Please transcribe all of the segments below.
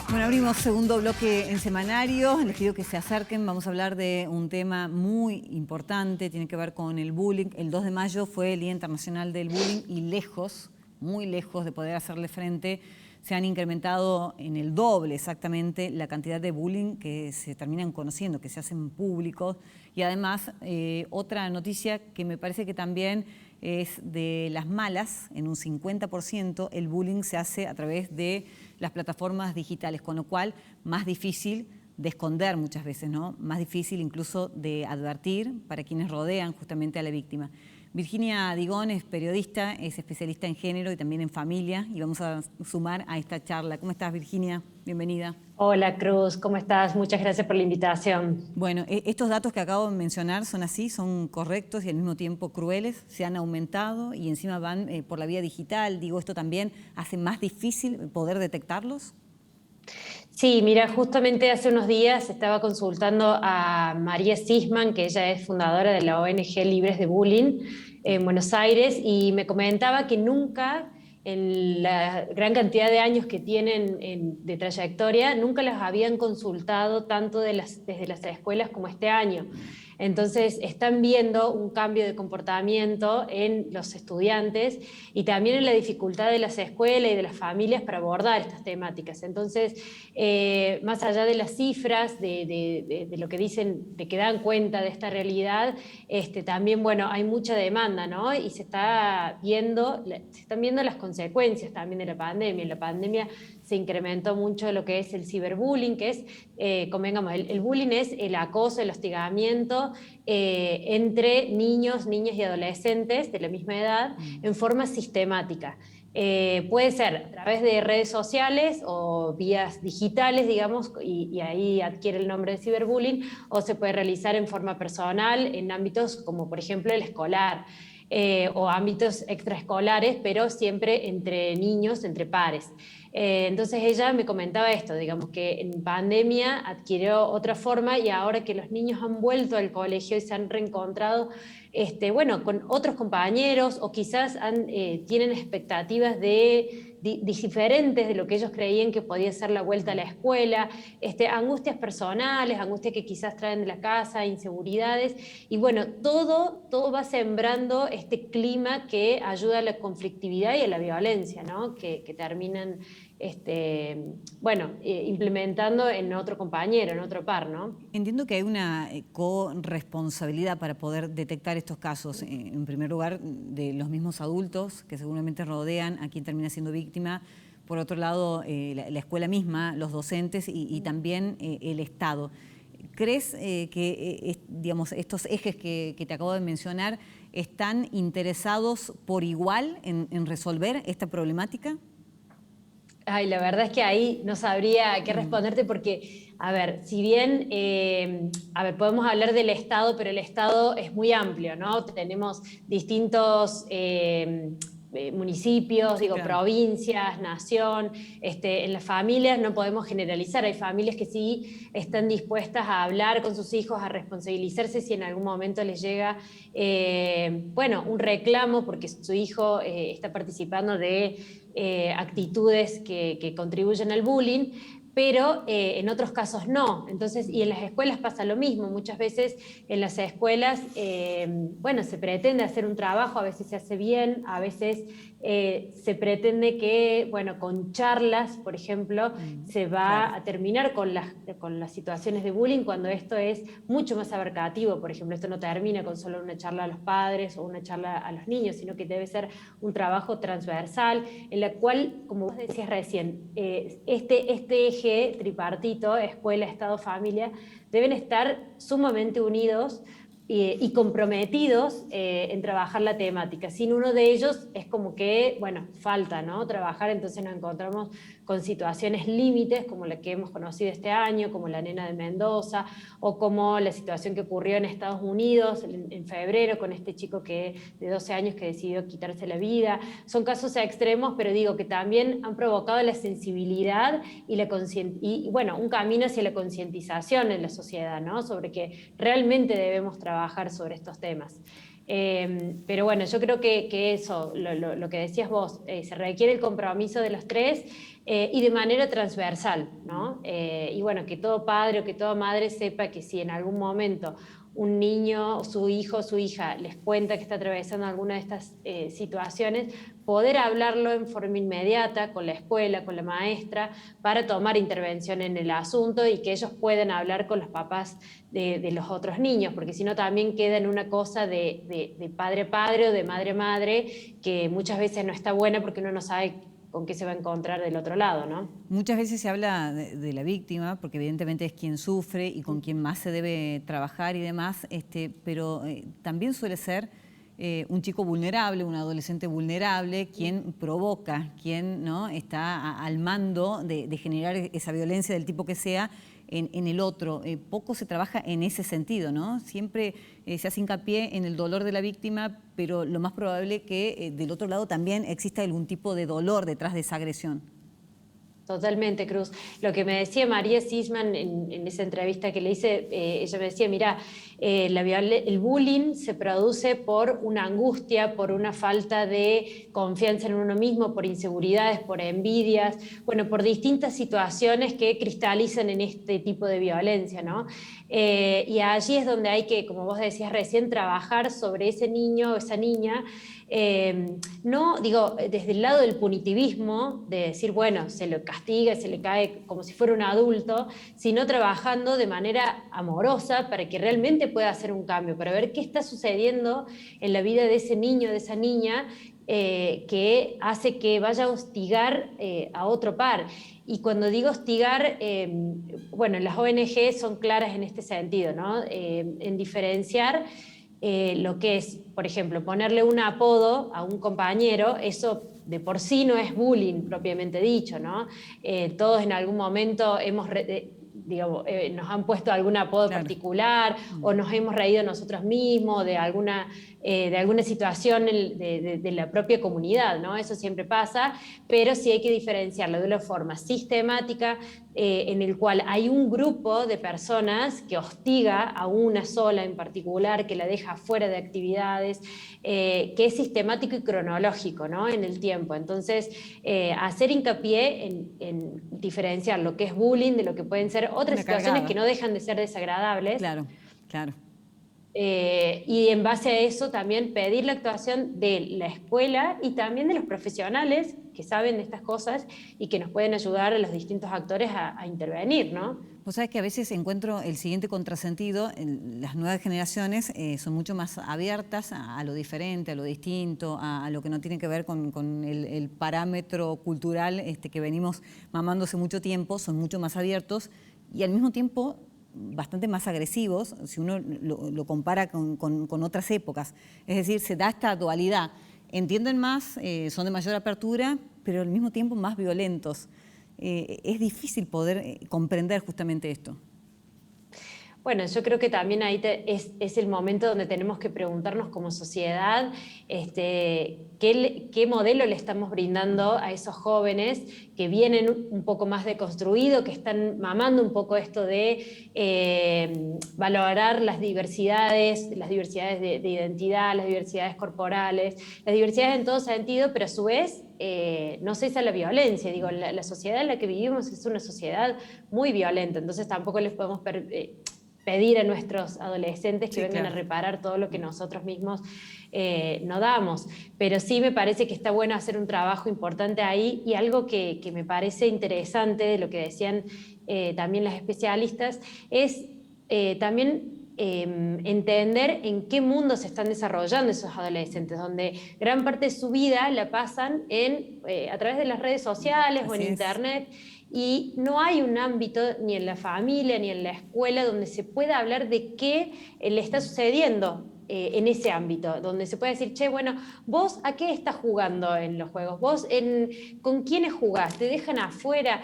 Bueno, abrimos segundo bloque en Semanario. Les pido que se acerquen. Vamos a hablar de un tema muy importante. Tiene que ver con el bullying. El 2 de mayo fue el Día Internacional del Bullying y lejos, muy lejos de poder hacerle frente, se han incrementado en el doble exactamente la cantidad de bullying que se terminan conociendo, que se hacen públicos. Y además, otra noticia que me parece que también es de las malas, en un 50% el bullying se hace a través de las plataformas digitales, con lo cual más difícil de esconder muchas veces, ¿no? Más difícil incluso de advertir para quienes rodean justamente a la víctima. Virginia Digón es periodista, es especialista en género y también en familia, y vamos a sumar a esta charla. ¿Cómo estás, Virginia? Bienvenida. Hola, Cruz, ¿cómo estás? Muchas gracias por la invitación. Bueno, estos datos que acabo de mencionar son así, son correctos y al mismo tiempo crueles, se han aumentado y encima van por la vía digital. Digo, ¿esto también hace más difícil poder detectarlos? Sí, mira, justamente hace unos días estaba consultando a María Sisman, que ella es fundadora de la ONG Libres de Bullying en Buenos Aires, y me comentaba que nunca, en la gran cantidad de años que tienen de trayectoria, nunca las habían consultado tanto desde las escuelas como este año. Entonces están viendo un cambio de comportamiento en los estudiantes y también en la dificultad de las escuelas y de las familias para abordar estas temáticas. Entonces, más allá de las cifras, de lo que dicen, de que dan cuenta de esta realidad, también, bueno, hay mucha demanda, ¿no? Y se están viendo las consecuencias también de la pandemia. En la pandemia se incrementó mucho lo que es el ciberbullying, que es, convengamos, el bullying es el acoso, el hostigamiento entre niños, niñas y adolescentes de la misma edad en forma sistemática. Puede ser a través de redes sociales o vías digitales, digamos, y ahí adquiere el nombre de ciberbullying, o se puede realizar en forma personal en ámbitos como por ejemplo el escolar. O ámbitos extraescolares, pero siempre entre niños, entre pares. Entonces ella me comentaba esto, digamos que en pandemia adquirió otra forma y ahora que los niños han vuelto al colegio y se han reencontrado bueno, con otros compañeros o quizás tienen expectativas diferentes de lo que ellos creían que podía ser la vuelta a la escuela, angustias personales, angustias que quizás traen de la casa, inseguridades, y bueno, todo va sembrando este clima que ayuda a la conflictividad y a la violencia, ¿no? Que terminan bueno, implementando en otro compañero, en otro par, ¿no? Entiendo que hay una corresponsabilidad para poder detectar estos casos, en primer lugar, de los mismos adultos que seguramente rodean a quien termina siendo víctima, por otro lado, la escuela misma, los docentes y también el Estado. ¿Crees que digamos, estos ejes que te acabo de mencionar están interesados por igual en resolver esta problemática? Ay, la verdad es que ahí no sabría qué responderte porque, a ver, si bien, a ver, podemos hablar del Estado, pero el Estado es muy amplio, ¿no? Tenemos distintos municipios, digo, Claro. provincias, nación, en las familias no podemos generalizar, hay familias que sí están dispuestas a hablar con sus hijos, a responsabilizarse si en algún momento les llega, bueno, un reclamo porque su hijo está participando de actitudes que contribuyen al bullying, pero en otros casos no. Entonces, y en las escuelas pasa lo mismo. Muchas veces en las escuelas, bueno, se pretende hacer un trabajo, a veces se hace bien, a veces se pretende que, bueno, con charlas, por ejemplo, se va a terminar con las situaciones de bullying cuando esto es mucho más abarcativo. Por ejemplo, esto no termina con solo una charla a los padres o una charla a los niños, sino que debe ser un trabajo transversal en la cual, como vos decías recién, este eje tripartito, escuela, Estado, familia, deben estar sumamente unidos y comprometidos en trabajar la temática. Sin uno de ellos es como que, bueno, falta, ¿no? Trabajar, entonces nos encontramos con situaciones límites como la que hemos conocido este año, como la nena de Mendoza, o como la situación que ocurrió en Estados Unidos en febrero con este chico de 12 años que decidió quitarse la vida. Son casos extremos, pero digo que también han provocado la sensibilidad y bueno, un camino hacia la concientización en la sociedad, ¿no? Sobre que realmente debemos trabajar sobre estos temas. Pero bueno, yo creo que eso, lo que decías vos, se requiere el compromiso de los tres y de manera transversal, ¿no? Y bueno, que todo padre o que toda madre sepa que si en algún momento un niño, su hijo o su hija les cuenta que está atravesando alguna de estas situaciones, poder hablarlo en forma inmediata con la escuela, con la maestra, para tomar intervención en el asunto y que ellos puedan hablar con los papás de los otros niños, porque si no también queda en una cosa de padre a padre o de madre a madre, que muchas veces no está buena porque uno no sabe con qué se va a encontrar del otro lado, ¿no? Muchas veces se habla de la víctima, porque evidentemente es quien sufre y con quien más se debe trabajar y demás, pero también suele ser un chico vulnerable, un adolescente vulnerable, quien provoca, quien, ¿no?, está al mando de generar esa violencia del tipo que sea en el otro. Poco se trabaja en ese sentido, ¿no? Siempre se hace hincapié en el dolor de la víctima, pero lo más probable que del otro lado también exista algún tipo de dolor detrás de esa agresión. Totalmente, Cruz. Lo que me decía María Sisman en esa entrevista que le hice, ella me decía, mira, el bullying se produce por una angustia, por una falta de confianza en uno mismo, por inseguridades, por envidias, bueno, por distintas situaciones que cristalizan en este tipo de violencia, ¿no? Y allí es donde hay que, como vos decías recién, trabajar sobre ese niño o esa niña. No, digo, desde el lado del punitivismo, de decir, bueno, se lo castiga, se le cae como si fuera un adulto, sino trabajando de manera amorosa para que realmente pueda hacer un cambio, para ver qué está sucediendo en la vida de ese niño, de esa niña, que hace que vaya a hostigar a otro par. Y cuando digo hostigar, bueno, las ONG son claras en este sentido, ¿no? En diferenciar lo que es, por ejemplo, ponerle un apodo a un compañero, eso de por sí no es bullying propiamente dicho, ¿no? Todos en algún momento digamos, nos han puesto algún apodo particular o nos hemos reído nosotros mismos de alguna situación de la propia comunidad, ¿no? Eso siempre pasa, pero sí hay que diferenciarlo de una forma sistemática, en el cual hay un grupo de personas que hostiga a una sola en particular, que la deja fuera de actividades, que es sistemático y cronológico, ¿no?, en el tiempo. Entonces, hacer hincapié en diferenciar lo que es bullying de lo que pueden ser otras situaciones que no dejan de ser desagradables. Claro, claro. Y en base a eso también pedir la actuación de la escuela y también de los profesionales que saben de estas cosas y que nos pueden ayudar a los distintos actores a intervenir, ¿no? Vos sabés que a veces encuentro el siguiente contrasentido: las nuevas generaciones son mucho más abiertas a lo diferente, a lo distinto, a lo que no tiene que ver con el parámetro cultural que venimos mamando hace mucho tiempo, son mucho más abiertos y al mismo tiempo bastante más agresivos si uno lo compara con otras épocas. Es decir, se da esta dualidad. Entienden más, son de mayor apertura, pero al mismo tiempo más violentos. Es difícil poder comprender justamente esto. Bueno, yo creo que también ahí es el momento donde tenemos que preguntarnos como sociedad qué modelo le estamos brindando a esos jóvenes que vienen un poco más deconstruidos, que están mamando un poco esto de valorar las diversidades de identidad, las diversidades corporales, las diversidades en todo sentido, pero a su vez no cesa la violencia. Digo, la sociedad en la que vivimos es una sociedad muy violenta, entonces tampoco les podemos pedir a nuestros adolescentes que vengan a reparar todo lo que nosotros mismos no damos. Pero sí me parece que está bueno hacer un trabajo importante ahí, y algo que me parece interesante de lo que decían también las especialistas es también entender en qué mundo se están desarrollando esos adolescentes, donde gran parte de su vida la pasan a través de las redes sociales o en internet. Y no hay un ámbito ni en la familia ni en la escuela donde se pueda hablar de qué le está sucediendo en ese ámbito, donde se puede decir, che, bueno, vos ¿a qué estás jugando en los juegos? ¿Vos con quiénes jugás? ¿Te dejan afuera?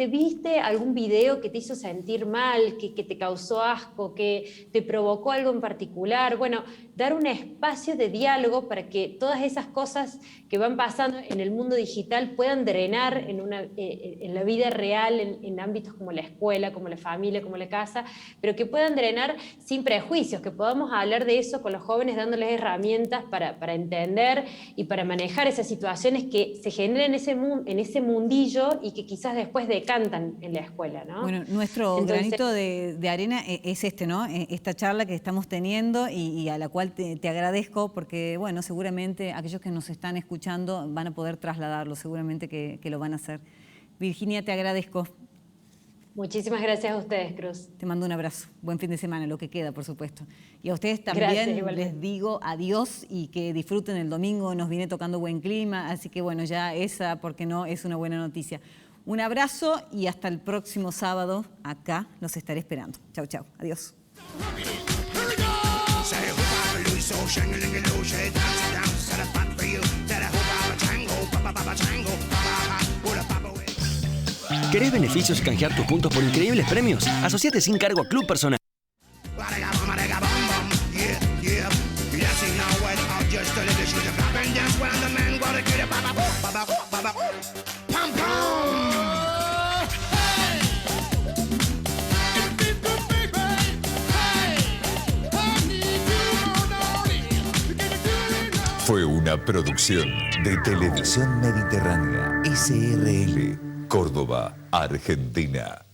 ¿Viste algún video que te hizo sentir mal, que te causó asco, que te provocó algo en particular? Bueno, dar un espacio de diálogo para que todas esas cosas que van pasando en el mundo digital puedan drenar en la vida real, en ámbitos como la escuela, como la familia, como la casa, pero que puedan drenar sin prejuicios, que podamos hablar de eso con con los jóvenes, dándoles herramientas para entender y para manejar esas situaciones que se generan en ese mundillo y que quizás después decantan en la escuela, ¿no? Bueno, nuestro granito de arena es este, ¿no? Esta charla que estamos teniendo y a la cual te agradezco porque, bueno, seguramente aquellos que nos están escuchando van a poder trasladarlo, seguramente que lo van a hacer. Virginia, te agradezco. Muchísimas gracias a ustedes, Cruz. Te mando un abrazo. Buen fin de semana, lo que queda, por supuesto. Y a ustedes también les digo adiós y que disfruten el domingo. Nos viene tocando buen clima, así que bueno, ya esa, porque no, es una buena noticia. Un abrazo y hasta el próximo sábado. Acá los estaré esperando. Chau, chau. Adiós. ¿Querés beneficios y canjear tus puntos por increíbles premios? Asociate sin cargo a Club Personal. Fue una producción de Televisión Mediterránea, SRL, Córdoba, Argentina.